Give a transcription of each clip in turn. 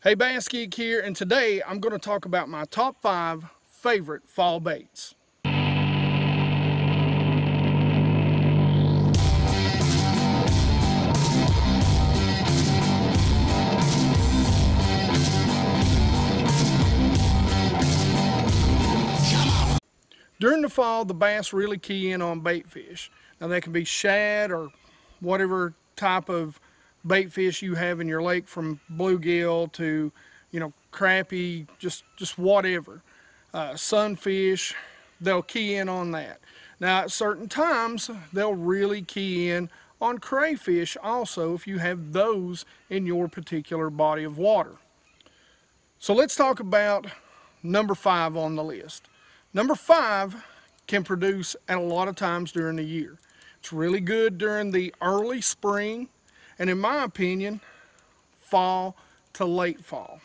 Hey, BassGeek here, and today I'm going to talk about my top 5 favorite fall baits. During the fall, the bass really key in on bait fish. Now that can be shad or whatever type of bait fish you have in your lake, from bluegill to, crappie, just whatever. Sunfish, they'll key in on that. Now at certain times, they'll really key in on crayfish also if you have those in your particular body of water. So let's talk about number 5 on the list. Number 5 can produce at a lot of times during the year. It's really good during the early spring, and in my opinion, fall to late fall,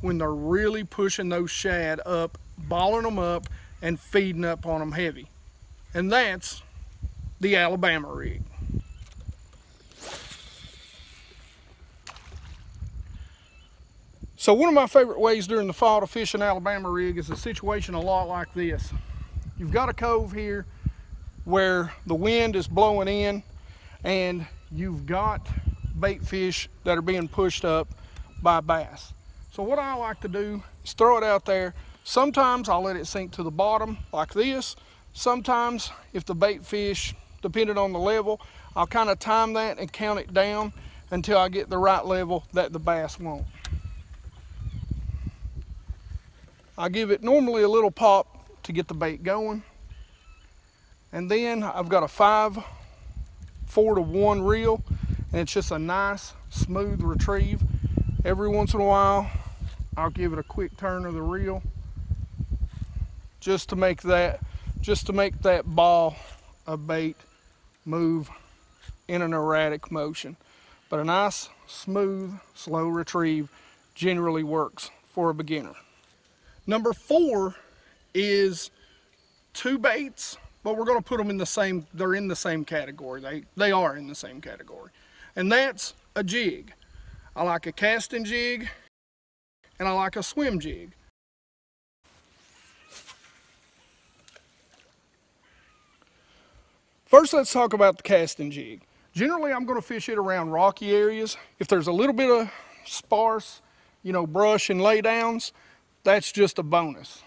when they're really pushing those shad up, balling them up, and feeding up on them heavy. And that's the Alabama rig. So one of my favorite ways during the fall to fish an Alabama rig is a situation a lot like this. You've got a cove here where the wind is blowing in, and you've got bait fish that are being pushed up by bass. So what I like to do is throw it out there. Sometimes I'll let it sink to the bottom like this. Sometimes if the bait fish, depending on the level, I'll kind of time that and count it down until I get the right level that the bass want. I give it normally a little pop to get the bait going. And then I've got a 5/4-to-1 reel, and it's just a nice smooth retrieve. Every once in a while I'll give it a quick turn of the reel just to make that ball of bait move in an erratic motion. But a nice smooth slow retrieve generally works for a beginner. Number 4 is 2 baits, but we're going to put them in the same, they're in the same category. They are in the same category. And that's a jig. I like a casting jig, and I like a swim jig. First, let's talk about the casting jig. Generally, I'm going to fish it around rocky areas. If there's a little bit of sparse, brush and laydowns, that's just a bonus.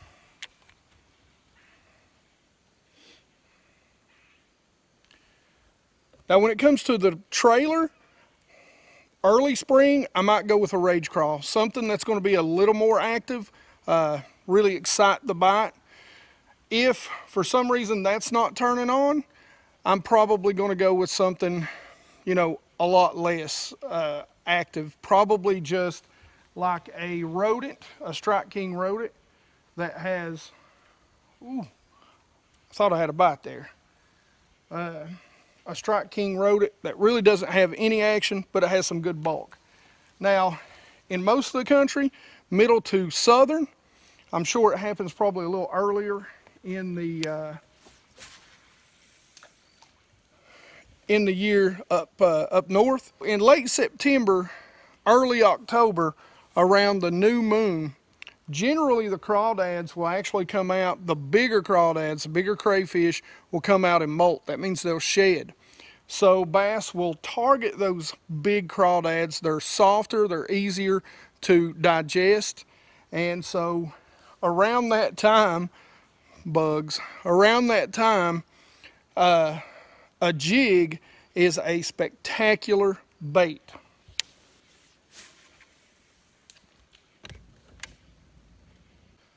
Now when it comes to the trailer, early spring, I might go with a rage crawl. Something that's going to be a little more active, really excite the bite. If for some reason that's not turning on, I'm probably going to go with something, a lot less active. Probably just like a rodent, a Strike King rodent that has, I thought I had a bite there. A Strike King rodent that really doesn't have any action, but it has some good bulk. Now, in most of the country, middle to southern, I'm sure it happens probably a little earlier in the year up north. In late September, early October, around the new moon, generally the crawdads will actually come out. The bigger crawdads, the bigger crayfish, will come out and molt. That means they'll shed. So bass will target those big crawdads. They're softer, they're easier to digest, and so around that time, around that time, a jig is a spectacular bait.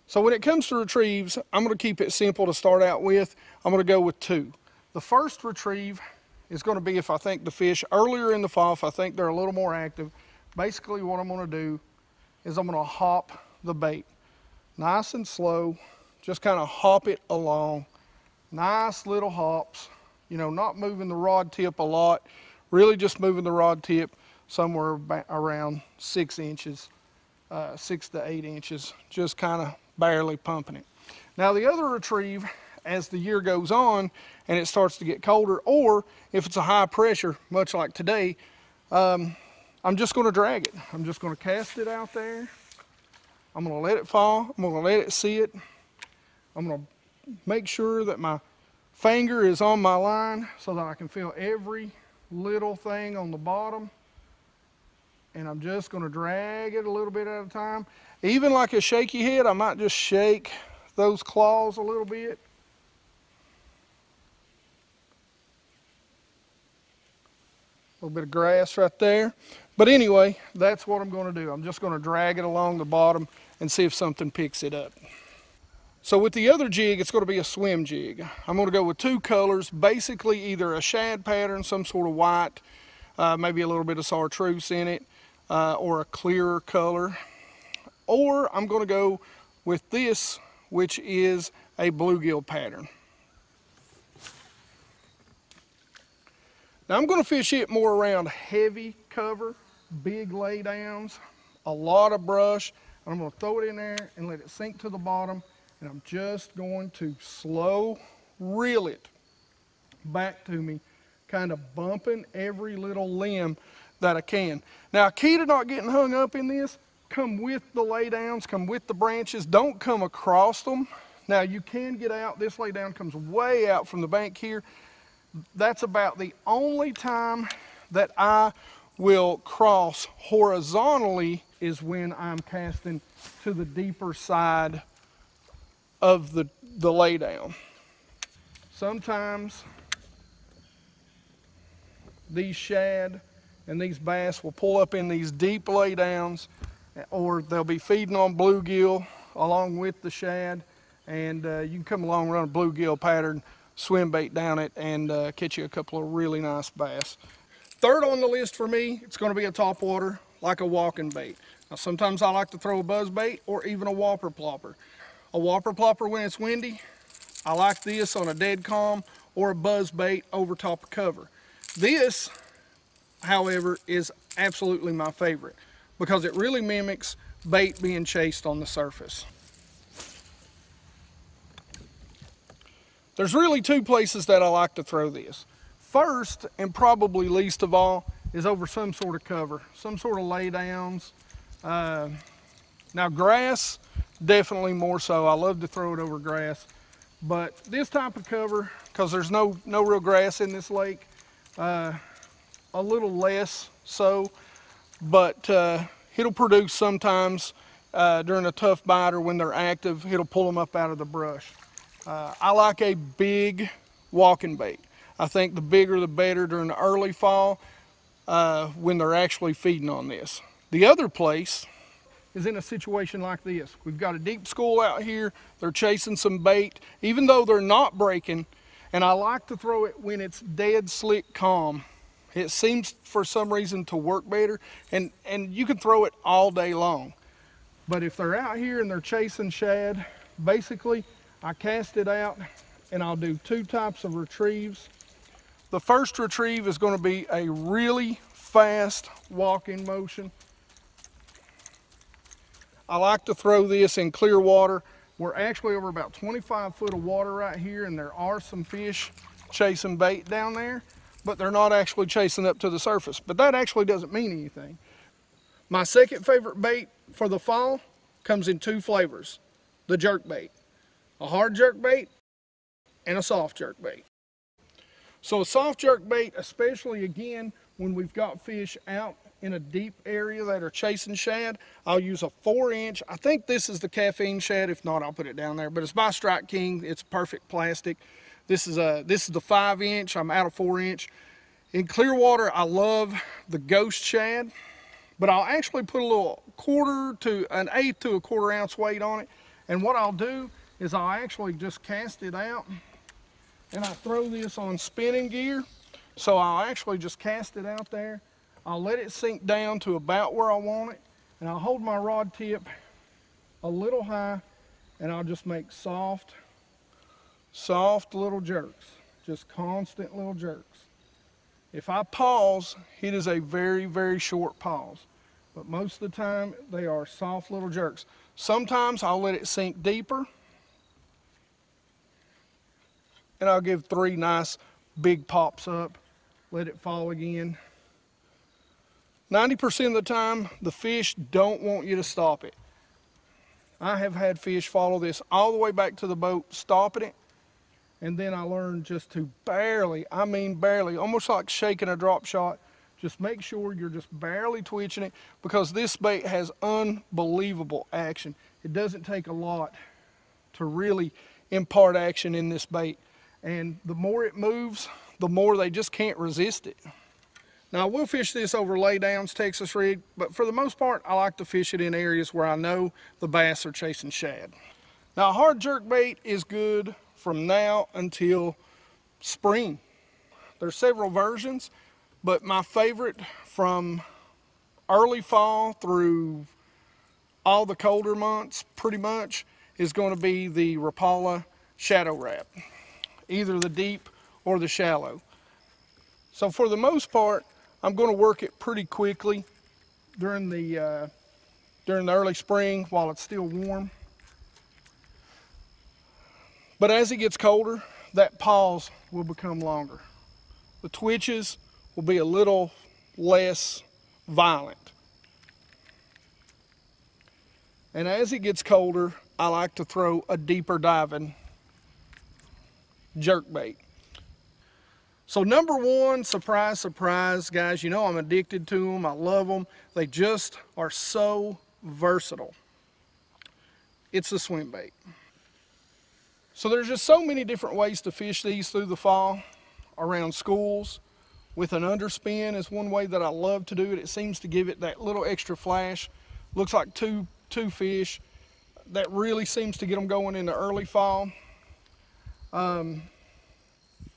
So when it comes to retrieves, I'm going to keep it simple to start out with. I'm going to go with 2. The first retrieve is going to be if I think the fish earlier in the fall, if I think they're a little more active. Basically what I'm going to do is I'm going to hop the bait. Nice and slow, just kind of hop it along. Nice little hops, not moving the rod tip a lot, really just moving the rod tip somewhere around 6 inches, 6 to 8 inches, just kind of barely pumping it. Now the other retrieve, as the year goes on and it starts to get colder, or if it's a high pressure, much like today, I'm just going to drag it. I'm just going to cast it out there. I'm going to let it fall. I'm going to let it sit. I'm going to make sure that my finger is on my line so that I can feel every little thing on the bottom. And I'm just going to drag it a little bit at a time. Even like a shaky head, I might just shake those claws a little bit. A little bit of grass right there. But anyway, that's what I'm going to do. I'm just going to drag it along the bottom and see if something picks it up. So with the other jig, it's going to be a swim jig. I'm going to go with two colors, basically either a shad pattern, some sort of white, maybe a little bit of chartreuse in it, or a clearer color. Or I'm going to go with this, which is a bluegill pattern. Now I'm going to fish it more around heavy cover, big laydowns, a lot of brush. I'm going to throw it in there and let it sink to the bottom, and I'm just going to slow reel it back to me, kind of bumping every little limb that I can. Now, key to not getting hung up in this, come with the laydowns, come with the branches, don't come across them. Now you can get out, this laydown comes way out from the bank here. That's about the only time that I will cross horizontally is when I'm casting to the deeper side of the laydown. Sometimes these shad and these bass will pull up in these deep laydowns, or they'll be feeding on bluegill along with the shad, and you can come along and run a bluegill pattern swim bait down it and catch you a couple of really nice bass. Third on the list for me, it's going to be a topwater like a Walkingbait. Now sometimes I like to throw a buzz bait or even a whopper plopper. A whopper plopper when it's windy. I like this on a dead calm, or a buzz bait over top of cover. This, however, is absolutely my favorite because it really mimics bait being chased on the surface. There's really two places that I like to throw this. First, and probably least of all, is over some sort of cover, some sort of laydowns. Now grass, definitely more so. I love to throw it over grass. But this type of cover, because there's no real grass in this lake, a little less so, but it'll produce sometimes during a tough bite or when they're active, it'll pull them up out of the brush. I like a big walking bait. I think the bigger the better during the early fall when they're actually feeding on this. The other place is in a situation like this. We've got a deep school out here. They're chasing some bait, even though they're not breaking. And I like to throw it when it's dead slick calm. It seems for some reason to work better, and you can throw it all day long. But if they're out here and they're chasing shad, basically I cast it out and I'll do two types of retrieves. The first retrieve is going to be a really fast walking motion. I like to throw this in clear water. We're actually over about 25 foot of water right here, and there are some fish chasing bait down there, but they're not actually chasing up to the surface. But that actually doesn't mean anything. My second favorite bait for the fall comes in two flavors: the jerkbait. A hard jerkbait and a soft jerkbait. So a soft jerkbait, especially again when we've got fish out in a deep area that are chasing shad, I'll use a 4-inch. I think this is the caffeine shad. If not, I'll put it down there. But it's by Strike King. It's perfect plastic. This is the 5-inch. I'm out of 4-inch. In clear water, I love the ghost shad, but I'll actually put a little 1/4 to 1/8 to a 1/4 ounce weight on it. And what I'll do is I'll actually just cast it out, and I throw this on spinning gear. So I'll actually just cast it out there. I'll let it sink down to about where I want it, and I'll hold my rod tip a little high, and I'll just make soft little jerks, just constant little jerks. If I pause, it is a very, very short pause, but most of the time they are soft little jerks. Sometimes I'll let it sink deeper, and I'll give 3 nice big pops up, let it fall again. 90% of the time, the fish don't want you to stop it. I have had fish follow this all the way back to the boat, stopping it, and then I learned just to barely, I mean barely, almost like shaking a drop shot, just make sure you're just barely twitching it, because this bait has unbelievable action. It doesn't take a lot to really impart action in this bait, and the more it moves, the more they just can't resist it. Now, I will fish this over laydowns, Texas rig, but for the most part, I like to fish it in areas where I know the bass are chasing shad. Now, a hard jerk bait is good from now until spring. There's several versions, but my favorite from early fall through all the colder months, pretty much, is going to be the Rapala Shadow Wrap, either the deep or the shallow. So for the most part, I'm going to work it pretty quickly during the early spring while it's still warm. But as it gets colder, that pause will become longer. The twitches will be a little less violent. And as it gets colder, I like to throw a deeper diving jerkbait. So number one, surprise, surprise, guys, you know I'm addicted to them. I love them. They just are so versatile. It's the Swimbait. So there's just so many different ways to fish these through the fall. Around schools, with an underspin is one way that I love to do it. It seems to give it that little extra flash. Looks like two fish. That really seems to get them going in the early fall.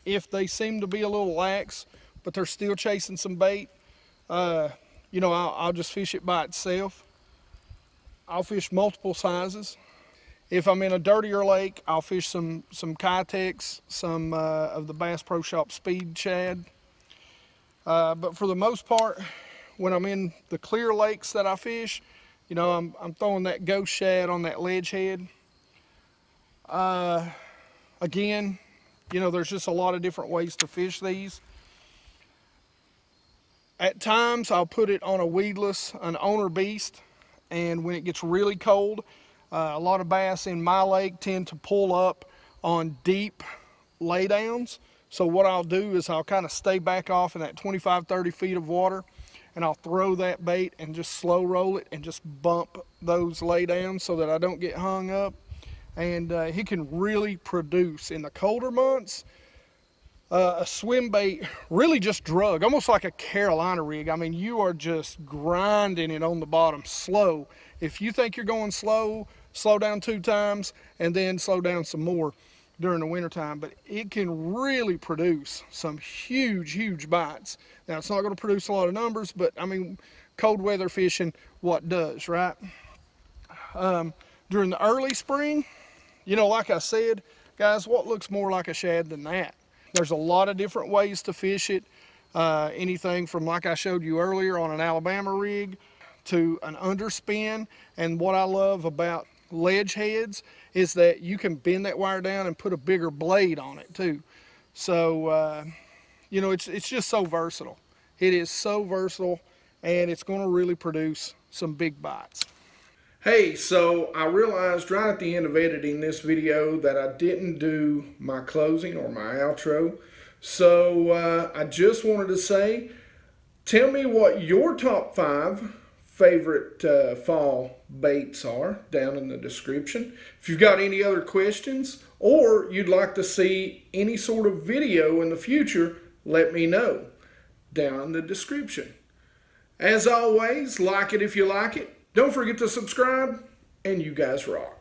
If they seem to be a little lax, but they're still chasing some bait, you know, I'll just fish it by itself. I'll fish multiple sizes. If I'm in a dirtier lake, I'll fish some Kitex, some of the Bass Pro Shop Speed Shad. But for the most part, when I'm in the clear lakes that I fish, you know, I'm throwing that ghost shad on that ledge head. Again, you know, there's just a lot of different ways to fish these. At times, I'll put it on a weedless, an owner beast, and when it gets really cold, a lot of bass in my lake tend to pull up on deep laydowns. So what I'll do is I'll kind of stay back off in that 25-30 feet of water, and I'll throw that bait and just slow roll it and just bump those laydowns so that I don't get hung up. And he can really produce in the colder months. A swim bait really just drug, almost like a Carolina rig. I mean, you are just grinding it on the bottom slow. If you think you're going slow, slow down 2 times and then slow down some more during the winter time. But it can really produce some huge bites. Now, it's not going to produce a lot of numbers, but I mean, cold weather fishing, what does, right? During the early spring, you know, like I said, guys, what looks more like a shad than that? There's a lot of different ways to fish it. Anything from, like I showed you earlier, on an Alabama rig to an underspin. And what I love about ledge heads is that you can bend that wire down and put a bigger blade on it too. So, you know, it's just so versatile. It is so versatile, and it's going to really produce some big bites. Hey, so I realized right at the end of editing this video that I didn't do my closing or my outro. So I just wanted to say, tell me what your top 5 favorite fall baits are down in the description. If you've got any other questions or you'd like to see any sort of video in the future, let me know down in the description. As always, like it if you like it. Don't forget to subscribe, and you guys rock.